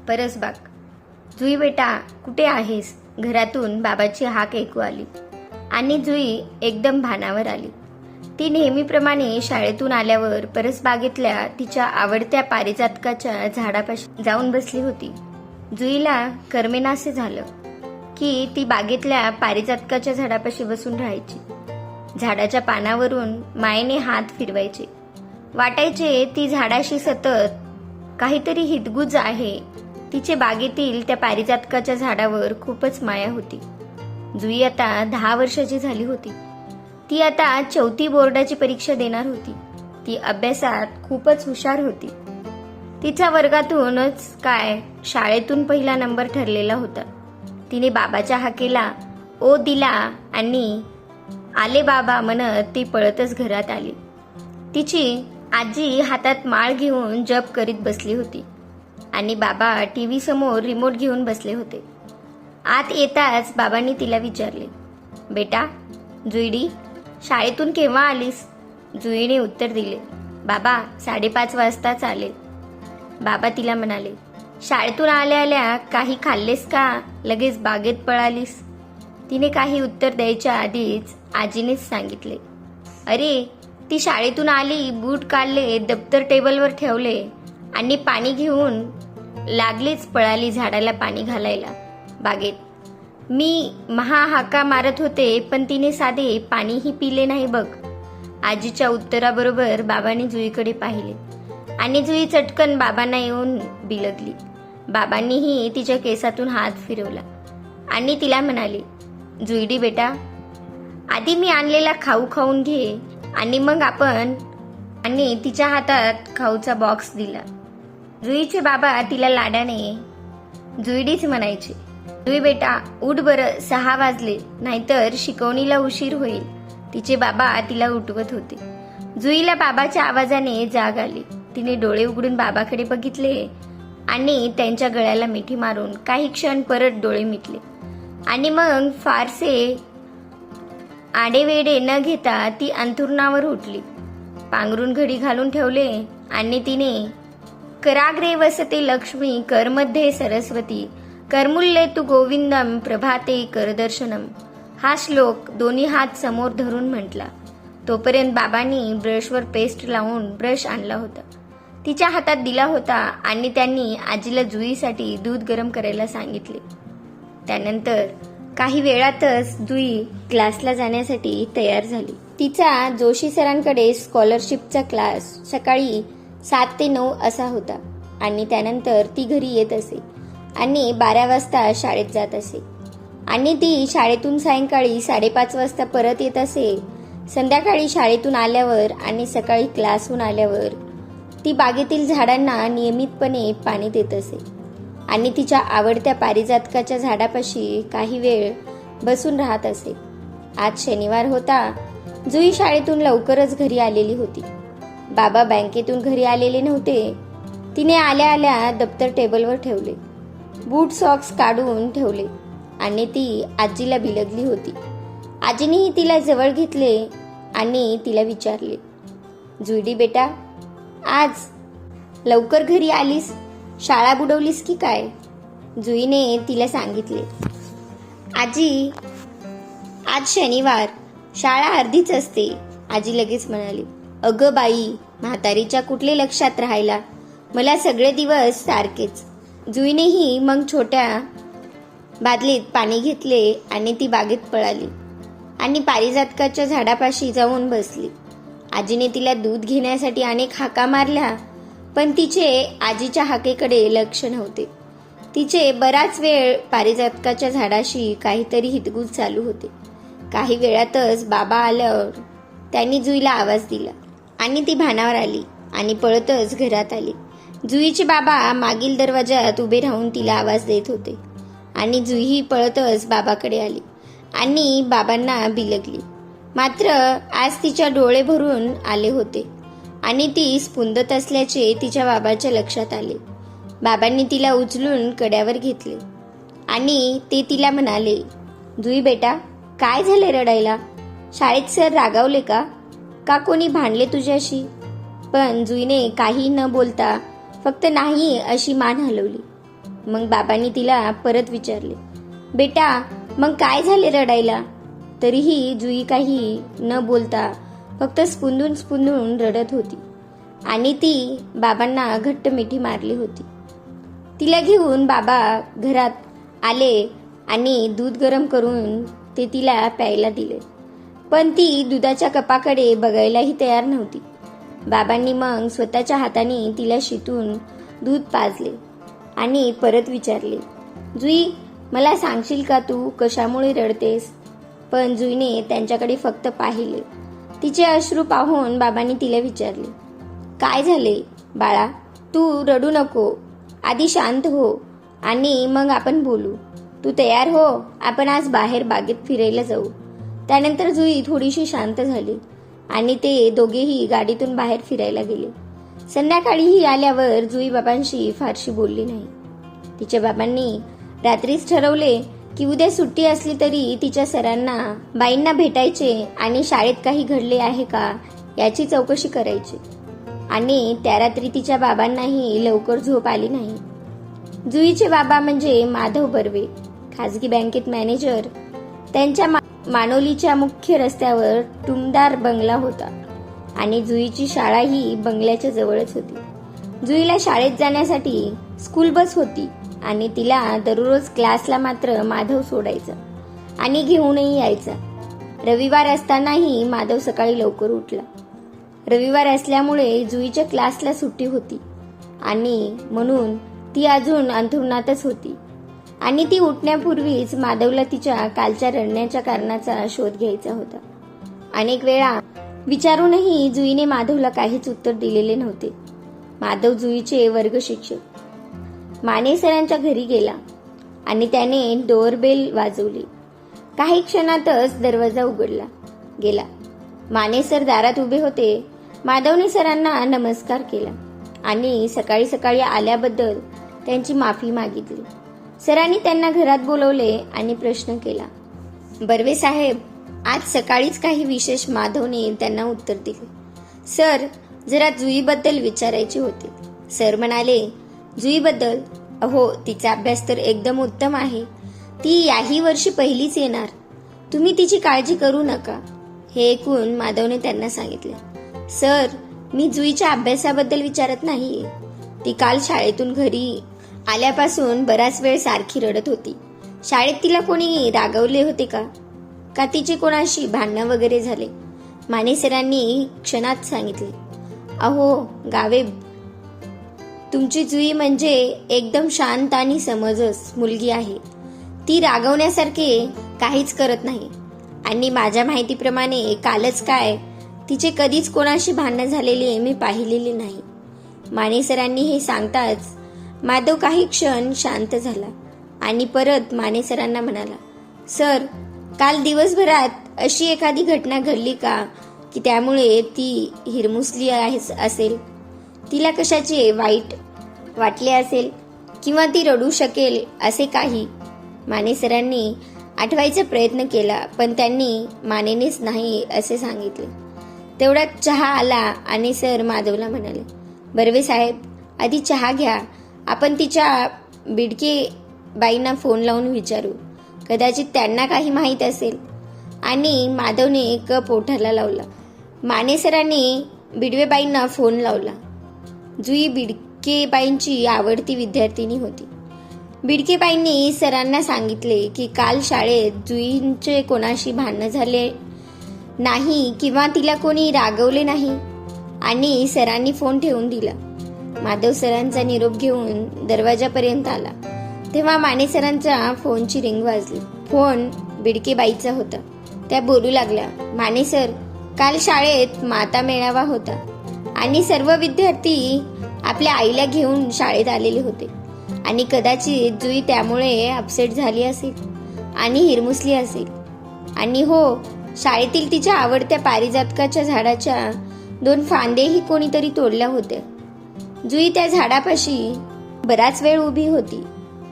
परसबाग. जुई बेटा कुठे आहेस? घरातून बाबाची हाक ऐकू आली आणि जुई एकदम भानावर आली. ती नेहमीप्रमाणे शाळेतून आल्यावर परसबागेतल्या तिच्या आवडत्या पारिजातकाच्या झाडापाशी जाऊन बसली होती. जुईला करमेनासे झालं की ती बागेतल्या पारिजातकाच्या झाडापाशी बसून राहायची. झाडाच्या पानावरून मायेने हात फिरवायचे. वाटायचे ती झाडाशी सतत काहीतरी हितगुज आहे. तिचे बागेतील त्या पारिजातकाच्या झाडावर खूपच माया होती. जुई आता 10 वर्षाची झाली होती. ती आता 4थी बोर्डाची परीक्षा देणार होती. ती अभ्यासात खूपच हुशार होती. तिच्या वर्गातूनच काय शाळेतून पहिला नंबर ठरलेला होता. तिने बाबाच्या हाकेला ओ दिला आणि आले बाबा म्हणत ती पळतच घरात आली. तिची आजी हातात माळ घेऊन जप करीत बसली होती आणि बाबा टीव्ही समोर रिमोट घेऊन बसले होते. आत येताच बाबांनी तिला विचारले, बेटा जुईडी शाळेतून केव्हा आलीस? जुईने उत्तर दिले, बाबा 5:30 वाजताच आले. बाबा तिला म्हणाले, शाळेतून आल्या आल्या काही खाल्लेस का लगेच बागेत पळालीस? तिने काही उत्तर द्यायच्या आधीच आजीनेच सांगितले, अरे ती शाळेतून आली, बूट काढले, दप्तर टेबलवर ठेवले आणि पाणी घेऊन लागलीच पळाली झाडाला पाणी घालायला बागेत. मी महा हाका मारत होते पण तिने साधे पाणीही पिले नाही बघ. आजीच्या उत्तराबरोबर बाबांनी जुईकडे पाहिले आणि जुई चटकन बाबांना येऊन बिलगली. बाबांनीही तिच्या केसातून हात फिरवला आणि तिला म्हणाले, जुईडी बेटा आधी मी आणलेला खाऊ खाऊन घे आणि मग आपण. आणि तिच्या हातात खाऊचा बॉक्स दिला. जुईचे बाबा तिला लाडाने जुईडीच म्हणायचे, जुई बेटा उठ बरं, 6 वाजले, नाहीतर शिकवणीला उशीर होईल. तिचे बाबा तिला उठवत होते. जुईला बाबाच्या आवाजाने जाग आली. तिने डोळे उघडून बाबाकडे बघितले आणि त्यांच्या गळ्याला मिठी मारून काही क्षण परत डोळे मिटले आणि मग फारसे आडेवेडे न घेता ती अंथरुणावर उठली. पांघरून घडी घालून ठेवले आणि तिने कराग्रे वसते लक्ष्मी करमध्ये सरस्वती करमुल्ले तू गोविंदम प्रभाते करदर्शनम हा श्लोक दोन्ही हात समोर धरून म्हटला. तोपर्यंत बाबांनी ब्रशवर पेस्ट लावून ब्रश आणला होता, तिच्या हातात दिला होता आणि त्यांनी आजीला जुईसाठी दूध गरम करायला सांगितले. त्यानंतर काही वेळातच जुई क्लासला जाण्यासाठी तयार झाली. तिचा जोशी सरांकडे स्कॉलरशिपचा क्लास सकाळी 7 ते 9 असा होता आणि त्यानंतर ती घरी येत असे आणि 12 वाजता शाळेत जात असे आणि ती शाळेतून सायंकाळी 5:30 वाजता परत येत असे. संध्याकाळी शाळेतून आल्यावर आणि सकाळी क्लासहून आल्यावर ती बागेतील झाडांना नियमितपणे पाणी देत असे आणि तिच्या आवडत्या पारिजातकाच्या झाडापाशी काही वेळ बसून राहत असे. आज शनिवार होता. जुई शाळेतून लवकरच घरी आलेली होती. बाबा बँकेतून घरी आलेले नव्हते. तिने आल्या आल्या दप्तर टेबलवर ठेवले, बूट सॉक्स काढून ठेवले आणि ती आजीला बिलगली होती. आजीनेही तिला जवळ घेतले आणि तिला विचारले, जुईडी बेटा आज लवकर घरी आलीस, शाळा बुडवलीस की काय? जुईने तिला सांगितले, आजी आज शनिवार, शाळा अर्धीच असते. आजी लगेच म्हणाली, अगं बाई म्हातारीच्या कुठले लक्षात राहायला, मला सगळे दिवस सारखेच. जुईनेही मग छोट्या बादलीत पाणी घेतले आणि ती बागेत पळाली आणि पारिजातकाच्या झाडापाशी जाऊन बसली. आजीने तिला दूध घेण्यासाठी अनेक हाका मारल्या पण तिचे आजीच्या हाकेकडे लक्ष नव्हते. तिचे बराच वेळ पारिजातकाच्या झाडाशी काहीतरी हितगुज चालू होते. काही वेळातच बाबा आल्यावर त्यांनी जुईला आवाज दिला आणि ती भानावर आली आणि पळतच घरात आली. जुईचे बाबा मागील दरवाजात उभे राहून तिला आवाज देत होते आणि जुईही पळतच बाबाकडे आली आणि बाबांना बिलगली. मात्र आज तिच्या डोळे भरून आले होते आणि ती स्पुंदत असल्याचे तिच्या बाबाच्या लक्षात आले. बाबांनी तिला उचलून कड्यावर घेतले आणि ते तिला म्हणाले, जुई बेटा काय झाले रडायला? शाळेत सर रागावले का? का कोणी भांडले तुझ्याशी? पण जुईने काही न बोलता फक्त नाही अशी मान हलवली. मग बाबांनी तिला परत विचारले, बेटा मग काय झाले रडायला? तरीही जुई काही न बोलता फक्त स्पुंदून स्पुंदून रडत होती आणि ती बाबांना घट्ट मिठी मारली होती. तिला घेऊन बाबा घरात आले आणि दूध गरम करून ते तिला प्यायला दिले, पण ती दुधाच्या कपाकडे बघायलाही तयार नव्हती. बाबांनी मग स्वतःच्या हाताने तिला शितून दूध पाजले आणि परत विचारले, जुई मला सांगशील का तू कशामुळे रडतेस? पण जुईने त्यांच्याकडे फक्त पाहिले. तिचे अश्रू पाहून बाबांनी तिला विचारले, काय झाले बाळा? तू रडू नको, आधी शांत हो आणि मग आपण बोलू. तू तयार हो, आपण आज बाहेर बागेत फिरायला जाऊ. त्यानंतर जुई थोडीशी शांत झाली आणि ते दोघेही गाडीतून बाहेर फिरायला गेले. संध्याकाळीही आल्यावर जुई बाबांशी फारशी बोलली नाही. तिच्या बाबांनी रात्रीच ठरवले की उद्या सुट्टी असली तरी तिच्या सरांना बाईंना भेटायचे आणि शाळेत काही घडले आहे का याची चौकशी करायची. आणि त्या रात्री तिच्या बाबांनाही लवकर झोप आली नाही. जुईचे बाबा म्हणजे माधव बर्वे, खाजगी बँकेत मॅनेजर. त्यांच्या मानोलीच्या मुख्य रस्त्यावर टुमदार बंगला होता आणि जुईची शाळा ही बंगल्याच्या जवळच होती. जुईला शाळेत जाण्यासाठी स्कूल बस होती आणि तिला दररोज क्लासला मात्र माधव सोडायचा आणि घेऊनही यायचा. रविवार असतानाही माधव सकाळी लवकर उठला. रविवार असल्यामुळे जुईच्या क्लासला सुट्टी होती आणि म्हणून ती अजून अंथरुणातच होती आणि ती उठण्यापूर्वीच माधवला तिच्या कालच्या रडण्याच्या कारणाचा शोध घ्यायचा होता. अनेक वेळा विचारूनही जुईने माधवला काहीच उत्तर दिलेले नव्हते. माधव जुईचे वर्ग शिक्षक माने सरांच्या घरी गेला आणि त्याने डोअरबेल वाजवली. काही क्षणातच दरवाजा उघडला गेला. माने सर दारात उभे होते. माधवने सरांना नमस्कार केला आणि सकाळी सकाळी आल्याबद्दल त्यांची माफी मागितली. सरांनी त्यांना घरात बोलवले आणि प्रश्न केला, बर्वे साहेब आज सकाळीच काही विशेष? माधवने त्यांना उत्तर दिले, सर जरा जुईबद्दल विचारायचे होते. सर म्हणाले, जुईबद्दल? अहो तिचा अभ्यास तर एकदम उत्तम आहे. ती याही वर्षी पहिलीच येणार. तुम्ही तिची काळजी करू नका. हे ऐकून माधवने त्यांना सांगितले, सर मी जुईच्या अभ्यासाबद्दल विचारत नाहीये. ती काल शाळेतून घरी आल्यापासून बराच वेळ सारखी रडत होती. शाळेत तिला कोणी रागवले होते का? का तिचे कोणाशी भांडणं वगैरे झाले? माने सरांनी क्षणात सांगितले, अहो गावे तुमची जुई म्हणजे एकदम शांत आणि समजस मुलगी आहे. ती रागवण्यासारखे काहीच करत नाही आणि माझ्या माहितीप्रमाणे कालच काय तिचे कधीच कोणाशी भांडणं झालेले मी पाहिलेले नाही. माने सरांनी हे सांगताच माधव काही क्षण शांत झाला आणि परत माने सरांना म्हणाला, सर काल दिवसभरात अशी एखादी घटना घडली का की त्यामुळे ती हिरमुसली असेल? तिला कशाचे वाईट वाटले असेल किंवा ती रडू शकेल असे काही? माने सरांनी आठवायचा प्रयत्न केला पण त्यांनी मानेनेच नाही असे सांगितले. तेवढ्यात चहा आला आणि सर माधवला म्हणाले, बर्वे साहेब आधी चहा घ्या. आपण तिच्या बिडके बाईंना फोन लावून विचारू, कदाचित त्यांना काही माहीत असेल. आणि माधवने कप ओठाला लावला. माने सरांनी बिडवेबाईंना फोन लावला. जुई बिडकेबाईंची आवडती विद्यार्थिनी होती. बिडकेबाईंनी सरांना सांगितले की काल शाळेत जुईंचे कोणाशी भांडण झाले नाही किंवा तिला कोणी रागवले नाही आणि सरांनी फोन ठेवून दिला. माधव सरांचा निरोप घेऊन दरवाजापर्यंत आला तेव्हा माने सरांच्या फोनची रिंग वाजली. फोन बिडकेबाईचा होता. त्या बोलू लागल्या, माने सर काल शाळेत माता मेळावा होता आणि सर्व विद्यार्थी आपल्या आईला घेऊन शाळेत आलेले होते आणि कदाचित जुई त्यामुळे अपसेट झाली असेल आणि हिरमुसली असेल. आणि हो, शाळेतील तिच्या आवडत्या पारिजातकाच्या झाडाच्या 2 फांदेही कोणीतरी तोडल्या होत्या. जुई त्या झाडापाशी बराच वेळ उभी होती.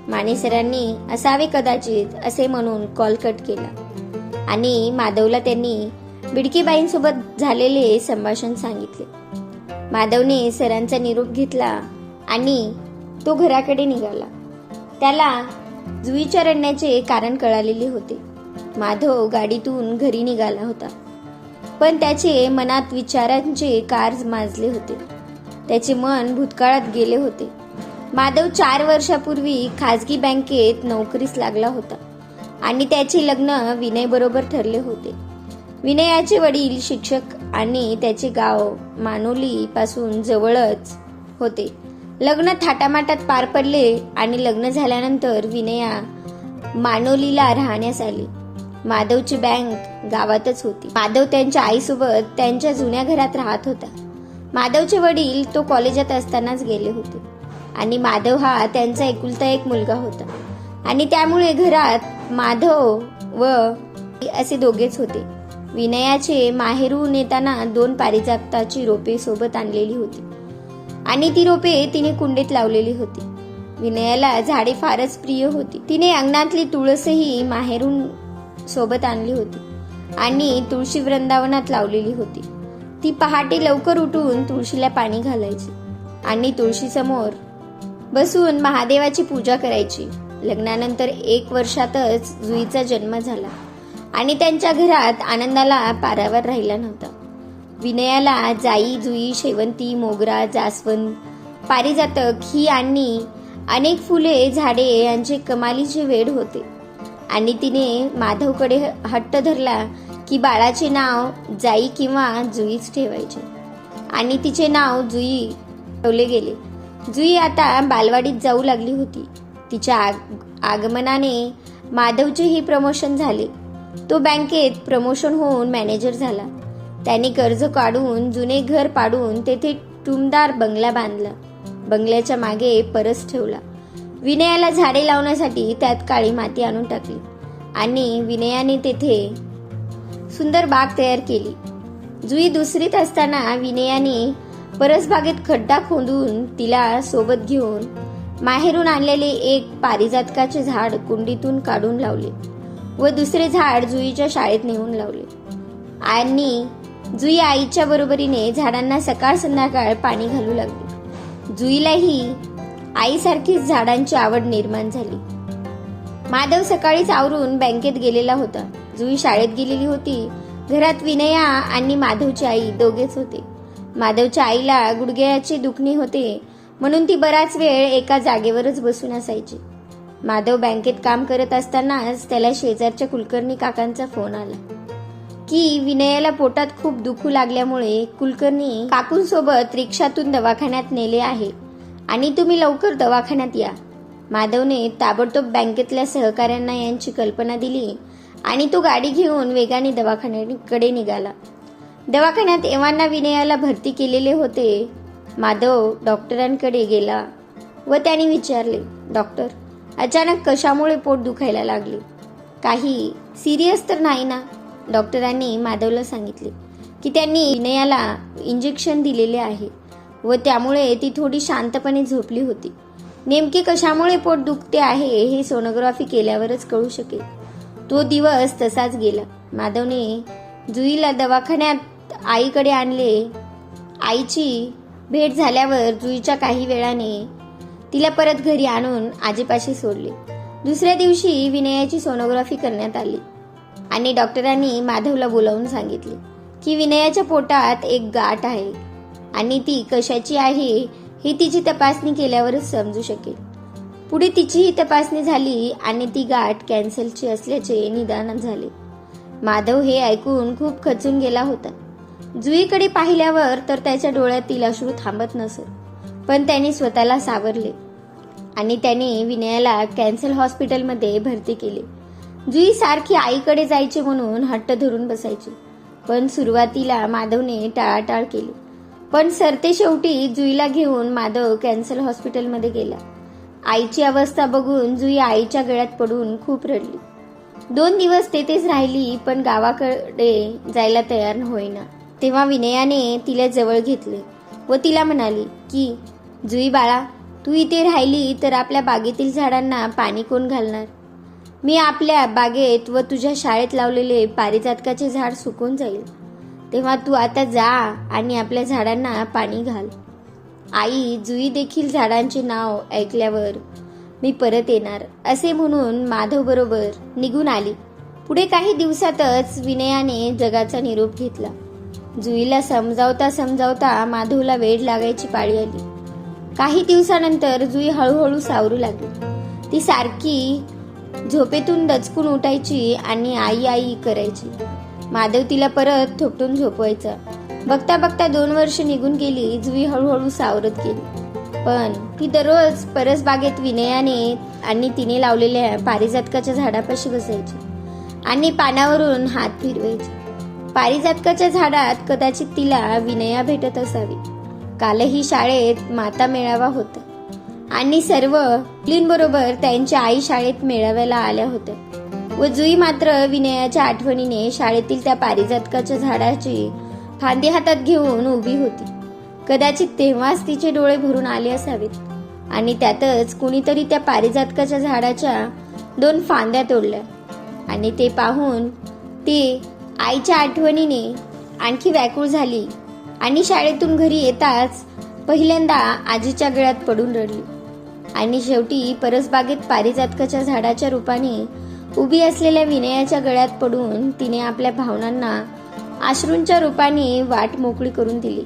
माने सरांनी असावे कदाचित असे म्हणून कॉल कट केला आणि माधवला त्यांनी बिडकेबाईंसोबत झालेले संभाषण सांगितले. माधवने सरांचा निरोप घेतला आणि तो घराकडे निघाला. त्याला जुईच्या रडण्याचे कारण कळालेले होते. माधव गाडीतून घरी निघाला होता, पण त्याचे मनात विचारांचे कार माजले होते. त्याचे मन भूतकाळात गेले होते. माधव 4 वर्षापूर्वी खाजगी बँकेत नोकरीस लागला होता आणि त्याचे लग्न विनय बरोबर ठरले होते. विनयाचे वडील शिक्षक आणि त्याचे गाव मानोली पासून जवळच होते. लग्न थाटामाटात पार पडले आणि लग्न झाल्यानंतर विनया मानोलीला राहण्यास आली. माधवची बँक गावातच होती. माधव त्यांच्या आईसोबत त्यांच्या जुन्या घरात राहत होता. माधवचे वडील तो कॉलेजात असतानाच गेले होते आणि माधव हा त्यांचा एकुलता एक मुलगा होता आणि त्यामुळे घरात माधव व असे दोघेच होते. विनयाचे माहेरून येताना 2 पारिजाताची रोपे सोबत आणलेली होती आणि ती रोपे तिने कुंडीत लावलेली होती. विनयाला झाडे फारच प्रिय होती. तिने अंगणातली तुळसही माहेरून सोबत आणली होती आणि तुळशी वृंदावनात लावलेली होती. ती पहाटे लवकर उठून तुळशीला पाणी घालायची आणि तुळशी समोर बसून महादेवाची पूजा करायची. लग्नानंतर 1 वर्षातच जुईचा जन्म झाला आणि त्यांच्या घरात आनंदाला पारावर राहिला नव्हता. विनयाला जाई, जुई, शेवंती, मोगरा, जास्वंद, पारिजातक ही आणि अनेक फुले झाडे यांचे कमालीचे वेड होते आणि तिने माधवकडे हट्ट धरला की बाळाचे नाव जाई किंवा जुईच ठेवायचे आणि तिचे नाव जुई ठेवले गेले. जुई आता बालवाडीत जाऊ लागली होती. तिच्या आगमनाने माधवचेही प्रमोशन झाले. तो बँकेत प्रमोशन होऊन मॅनेजर झाला. त्याने कर्ज काढून जुने घर पाडून तेथे टुमदार बंगला बांधला. बंगल्याच्या मागे परस ठेवला. विनयाला झाडे लावण्यासाठी त्यात काळी माती आणून टाकली आणि विनयाने तेथे सुंदर बाग तयार केली. जुई 2रीत असताना विनयाने परसबागेत खड्डा खोदून तिला सोबत घेऊन माहेरून आणलेले एक पारिजातकाचे झाड कुंडीतून काढून लावले व दुसरे झाड जुईच्या शाळेत नेऊन लावले आणि जुई आईच्या बरोबरीने झाडांना सकाळ संध्याकाळ पाणी घालू लागली. जुईलाही आईसारखीच झाडांची आवड निर्माण झाली. माधव सकाळीच आवरून बँकेत गेलेला होता. जुई शाळेत गेलेली होती. घरात विनया आणि माधवची आई दोघेच होते. माधवच्या आईला गुडघ्याचे दुखणे होते म्हणून ती बराच वेळ एका जागेवरच बसून असायची. माधव बँकेत काम करत असतानाच त्याला शेजारच्या कुलकर्णी काकांचा फोन आला की विनयाला पोटात खूप दुखू लागल्यामुळे कुलकर्णी काकूंसोबत रिक्षातून दवाखान्यात नेले आहे आणि तुम्ही लवकर दवाखान्यात या. माधवने ताबडतोब बँकेतल्या सहकाऱ्यांना यांची कल्पना दिली आणि तो गाडी घेऊन वेगाने दवाखान्याकडे निघाला. दवाखान्यात एव्हाना विनयाला भरती केलेले होते. माधव डॉक्टरांकडे गेला व त्याने विचारले, डॉक्टर, अचानक कशामुळे पोट दुखायला लागले? काही सिरियस तर नाही ना? डॉक्टरांनी माधवला सांगितले की त्यांनी विनयाला इंजेक्शन दिलेले आहे व त्यामुळे ती थोडी शांतपणे झोपली होती. नेमके कशामुळे पोट दुखते आहे हे सोनोग्राफी केल्यावरच कळू शकेल. तो दिवस तसाच गेला. माधवने जुईला दवाखान्यात आईकडे आणले. आईची भेट झाल्यावर जुईच्या काही वेळाने तिला परत घरी आणून आजीपाशी सोडले. दुसऱ्या दिवशी विनयाची सोनोग्राफी करण्यात आली आणि डॉक्टरांनी माधवला बोलावून सांगितले की विनयाच्या पोटात एक गाठ आहे आणि ती कशाची आहे हे तिची तपासणी केल्यावरच समजू शकेल. पुढे तिचीही तपासणी झाली आणि ती गाठ कॅन्सरची असल्याचे निदान झाले. माधव हे ऐकून खूप खचून गेला होता. जुईकडे पाहिल्यावर तर त्याच्या डोळ्यातील अश्रू थांबत नसत, पण त्याने स्वतःला सावरले आणि त्याने विनयाला कॅन्सर हॉस्पिटलमध्ये भरती केले. जुई सारखी आईकडे जायचे म्हणून हट्ट धरून बसायची, पण सुरुवातीला माधवने टाळाटाळ केली. पण सरते शेवटी जुईला घेऊन माधव कॅन्सर हॉस्पिटलमध्ये गेला. आईची अवस्था बघून जुई आईच्या गळ्यात पडून खूप रडली. 2 दिवस तेथेच राहिली, पण गावाकडे जायला तयार होईना. तेव्हा विनयाने तिला जवळ घेतले व तिला म्हणाली की जुई बाळा, तू इथे राहिली तर आपल्या बागेतील झाडांना पाणी कोण घालणार? मी आपल्या बागेत व तुझ्या शाळेत लावलेले पारिजातकाचे झाड सुकून जाईल. तेव्हा तू आता जा आणि आपल्या झाडांना पाणी घाल. आई जुई देखील झाडांचे नाव ऐकल्यावर मी परत येणार असे म्हणून माधव बरोबर निघून आली. पुढे काही दिवसातच विनयाने जगाचा निरोप घेतला. जुईला समजावता समजावता माधवला वेड लागायची पाळी आली. काही दिवसानंतर जुई हळूहळू सावरू लागली. ती सारखी झोपेतून दचकून उठायची आणि आई आई करायची. माधव तिला परत थोपटून झोपवायचा. बघता बघता 2 वर्ष निघून गेली. जुई हळूहळू सावरत गेली. पण ती दररोज परसबागेत विनयाने आणि तिने लावलेल्या पारिजातकाच्या झाडापाशी बसायची आणि पानावरून हात फिरवायची. पारिजातकाच्या झाडात कदाचित तिला विनया भेटत असावी. कालही शाळेत माता मेळावा होता आणि सर्व मुलींबरोबर त्यांची आई शाळेत मेळाव्याला आल्या होत्या व जुई मात्र विनयाच्या आठवणीने शाळेतील त्या पारिजातकाच्या झाडाची फांदी हातात घेऊन उभी होती. कदाचित तेव्हाच तिचे डोळे भरून आले असावेत आणि त्यातच कुणीतरी त्या पारिजातकाच्या झाडाच्या 2 फांद्या तोडल्या आणि ते पाहून ती आईच्या आठवणीने आणखी व्याकुळ झाली आणि शाळेतून घरी येताच पहिल्यांदा आजीच्या गळ्यात पडून रडली आणि शेवटी परसबागेत पारिजातकाच्या झाडाच्या रूपाने उभी असलेल्या विनयाच्या गळ्यात पडून तिने आपल्या भावनांना अश्रूंच्या रूपाने वाट मोकळी करून दिली.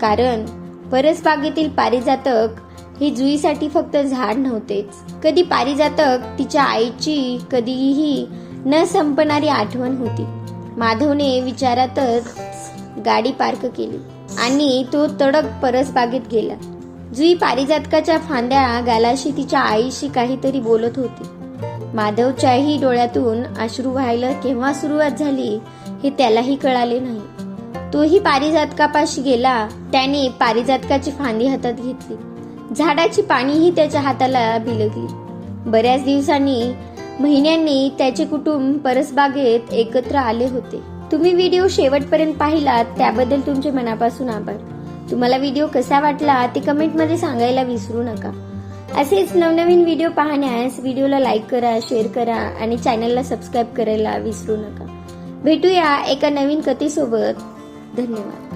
कारण परसबागेतील पारिजातक हे जुईसाठी फक्त झाड नव्हतेच. कधी पारिजातक तिच्या आईची कधीही न संपणारी आठवण होती. माधवने विचारातच गाडी पार्क केली आणि तो तडक परसबागेत गेला. जुई पारिजातकाच्या फांद्या गालाशी तिच्या आईशी काहीतरी बोलत होती. माधवच्याही डोळ्यातून अश्रू व्हायला केव्हा सुरुवात झाली हे त्यालाही कळाले नाही. तोही पारिजातकापाशी गेला. त्याने पारिजातकाची फांदी हातात घेतली. झाडाची पाणीही त्याच्या हाताला बिलगली. बऱ्याच दिवसांनी महिन्यांनी त्याचे कुटुंब परसबागेत एकत्र आले होते. तुम्ही व्हिडिओ शेवटपर्यंत पाहिलात त्याबद्दल तुमचे मनापासून आभार. तुम्हाला व्हिडिओ कसा वाटला ते कमेंटमध्ये सांगायला विसरू नका. असेच नवनवीन व्हिडिओ पाहण्यास व्हिडिओला लाईक करा, शेअर करा आणि चॅनलला सबस्क्राईब करायला विसरू नका. भेटूया एका नवीन कथेसोबत. धन्यवाद.